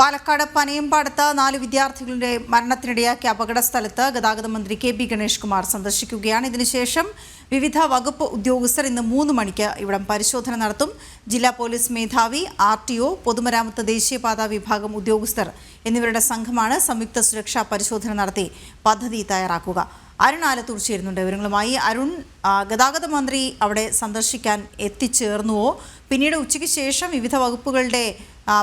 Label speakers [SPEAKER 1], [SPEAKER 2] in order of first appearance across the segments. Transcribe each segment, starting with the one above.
[SPEAKER 1] പാലക്കാട് പനയമ്പാടത്ത് 4 വിദ്യാർത്ഥികളുടെ മരണത്തിനിടയാക്കിയ അപകട സ്ഥലത്ത് ഗതാഗത മന്ത്രി കെ.ബി. ഗണേഷ് കുമാർ സന്ദർശിക്കുകയാണ്. ഇതിനുശേഷം വിവിധ വകുപ്പ് ഉദ്യോഗസ്ഥർ ഇന്ന് 3 മണിക്ക് ഇവിടം പരിശോധന നടത്തും. ജില്ലാ പോലീസ് മേധാവി, RTO, പൊതുമരാമത്ത് ദേശീയപാത വിഭാഗം ഉദ്യോഗസ്ഥർ എന്നിവരുടെ സംഘമാണ് സംയുക്ത സുരക്ഷാ പരിശോധന നടത്തി പദ്ധതി തയ്യാറാക്കുക. അരുൺ ആലത്തൂർ ചേരുന്നുണ്ട് വിവരങ്ങളുമായി. അരുൺ, ഗതാഗത മന്ത്രി അവിടെ സന്ദർശിക്കാൻ എത്തിച്ചേർന്നുവോ? പിന്നീട് ഉച്ചയ്ക്ക് ശേഷം വിവിധ വകുപ്പുകളുടെ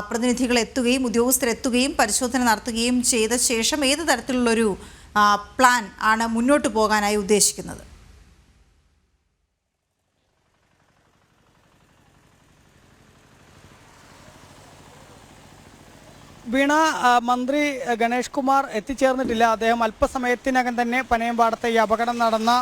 [SPEAKER 1] പ്രതിനിധികൾ എത്തുകയും ഉദ്യോഗസ്ഥരെത്തുകയും പരിശോധന നടത്തുകയും ചെയ്ത ശേഷം ഏത് തരത്തിലുള്ളൊരു പ്ലാൻ ആണ് മുന്നോട്ട് പോകാനായി ഉദ്ദേശിക്കുന്നത്?
[SPEAKER 2] വീണ, മന്ത്രി ഗണേഷ് കുമാർ എത്തിച്ചേർന്നിട്ടില്ല. അദ്ദേഹം അല്പസമയത്തിനകം തന്നെ പനയമ്പാടത്തെ ഈ അപകടം നടന്ന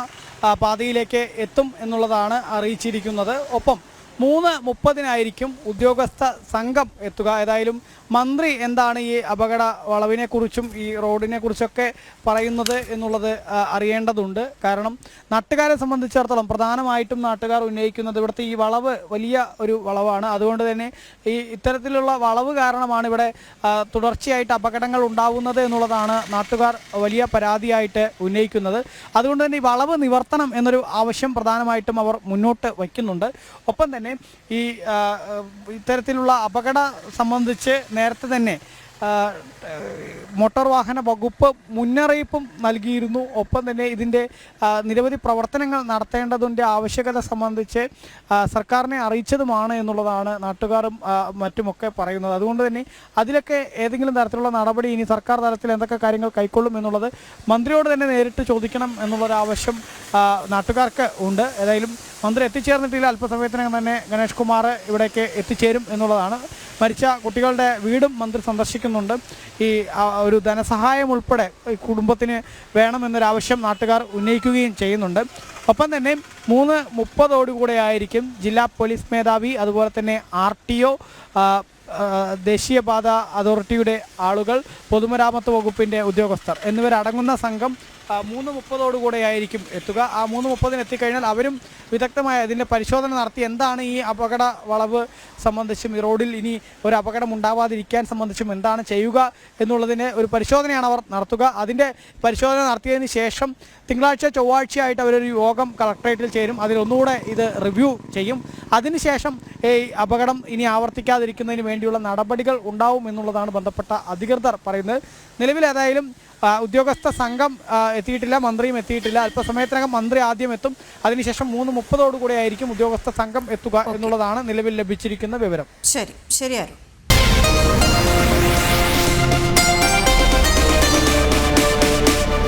[SPEAKER 2] പാതയിലേക്ക് എത്തും എന്നുള്ളതാണ് അറിയിച്ചിരിക്കുന്നത്. ഒപ്പം 3:30 ഉദ്യോഗസ്ഥ സംഘം എത്തുക. ഏതായാലും മന്ത്രി എന്താണ് ഈ അപകട വളവിനെക്കുറിച്ചും ഈ റോഡിനെ കുറിച്ചൊക്കെ പറയുന്നത് എന്നുള്ളത് അറിയേണ്ടതുണ്ട്. കാരണം നാട്ടുകാരെ സംബന്ധിച്ചിടത്തോളം പ്രധാനമായിട്ടും നാട്ടുകാർ ഉന്നയിക്കുന്നത് ഇവിടുത്തെ ഈ വളവ് വലിയ ഒരു വളവാണ്. അതുകൊണ്ട് തന്നെ ഇത്തരത്തിലുള്ള വളവ് കാരണമാണ് ഇവിടെ തുടർച്ചയായിട്ട് അപകടങ്ങൾ ഉണ്ടാവുന്നത് എന്നുള്ളതാണ് നാട്ടുകാർ വലിയ പരാതിയായിട്ട് ഉന്നയിക്കുന്നത്. അതുകൊണ്ട് തന്നെ ഈ വളവ് നിവർത്തണം എന്നൊരു ആവശ്യം പ്രധാനമായിട്ടും അവർ മുന്നോട്ട് വയ്ക്കുന്നുണ്ട്. ഒപ്പം തന്നെ ഈ ഇത്തരത്തിലുള്ള അപകട സംബന്ധിച്ച് നേരത്തെ തന്നെ മോട്ടോർ വാഹന വകുപ്പ് മുന്നറിയിപ്പും നൽകിയിരുന്നു. ഒപ്പം തന്നെ ഇതിൻ്റെ നിരവധി പ്രവർത്തനങ്ങൾ നടത്തേണ്ടതിൻ്റെ ആവശ്യകത സംബന്ധിച്ച് സർക്കാരിനെ അറിയിച്ചതുമാണ് എന്നുള്ളതാണ് നാട്ടുകാരും മറ്റുമൊക്കെ പറയുന്നത്. അതുകൊണ്ട് തന്നെ അതിലൊക്കെ ഏതെങ്കിലും തരത്തിലുള്ള നടപടി ഇനി സർക്കാർ തലത്തിൽ എന്തൊക്കെ കാര്യങ്ങൾ കൈക്കൊള്ളും എന്നുള്ളത് മന്ത്രിയോട് തന്നെ നേരിട്ട് ചോദിക്കണം എന്നുള്ളൊരാവശ്യം നാട്ടുകാർക്ക് ഉണ്ട്. ഏതായാലും മന്ത്രി എത്തിച്ചേർന്നിട്ടില്ല. അല്പസമയത്തിനകം തന്നെ ഗണേഷ് കുമാർ ഇവിടേക്ക് എത്തിച്ചേരും എന്നുള്ളതാണ്. മരിച്ച കുട്ടികളുടെ വീടും മന്ത്രി സന്ദർശിക്കുന്നുണ്ട്. ഈ ഒരു ധനസഹായം ഉൾപ്പെടെ കുടുംബത്തിന് വേണമെന്നൊരാവശ്യം നാട്ടുകാർ ഉന്നയിക്കുകയും ചെയ്യുന്നുണ്ട്. ഒപ്പം തന്നെ 3:30 ആയിരിക്കും ജില്ലാ പോലീസ് മേധാവി, അതുപോലെ തന്നെ RTO, ദേശീയപാത അതോറിറ്റിയുടെ ആളുകൾ, പൊതുമരാമത്ത് വകുപ്പിൻ്റെ ഉദ്യോഗസ്ഥർ എന്നിവരടങ്ങുന്ന സംഘം 3:30 ആയിരിക്കും എത്തുക. ആ 3:30 എത്തിക്കഴിഞ്ഞാൽ അവരും വിദഗ്ധമായ ഇതിൻ്റെ പരിശോധന നടത്തി എന്താണ് ഈ അപകട വളവ് സംബന്ധിച്ചും ഈ റോഡിൽ ഇനി ഒരു അപകടം ഉണ്ടാവാതിരിക്കാൻ സംബന്ധിച്ചും എന്താണ് ചെയ്യുക എന്നുള്ളതിന് ഒരു പരിശോധനയാണ് അവർ നടത്തുക. അതിൻ്റെ പരിശോധന നടത്തിയതിന് ശേഷം തിങ്കളാഴ്ച ചൊവ്വാഴ്ചയായിട്ട് അവരൊരു യോഗം കളക്ടറേറ്റിൽ ചേരും. അതിലൊന്നുകൂടെ ഇത് റിവ്യൂ ചെയ്യും. അതിനുശേഷം ഈ അപകടം ഇനി ആവർത്തിക്കാതിരിക്കുന്നതിന് വേണ്ടിയുള്ള നടപടികൾ ഉണ്ടാവും എന്നുള്ളതാണ് ബന്ധപ്പെട്ട അധികൃതർ പറയുന്നത്. നിലവിൽ ഏതായാലും ഉദ്യോഗസ്ഥ സംഘം എത്തിയിട്ടില്ല, മന്ത്രിയും എത്തിയിട്ടില്ല. അല്പസമയത്തിനകം മന്ത്രി ആദ്യം എത്തും. അതിനുശേഷം 3:30 ആയിരിക്കും ഉദ്യോഗസ്ഥ സംഘം എത്തുക എന്നുള്ളതാണ് നിലവിൽ ലഭിച്ചിരിക്കുന്ന വിവരം.
[SPEAKER 1] ശരി.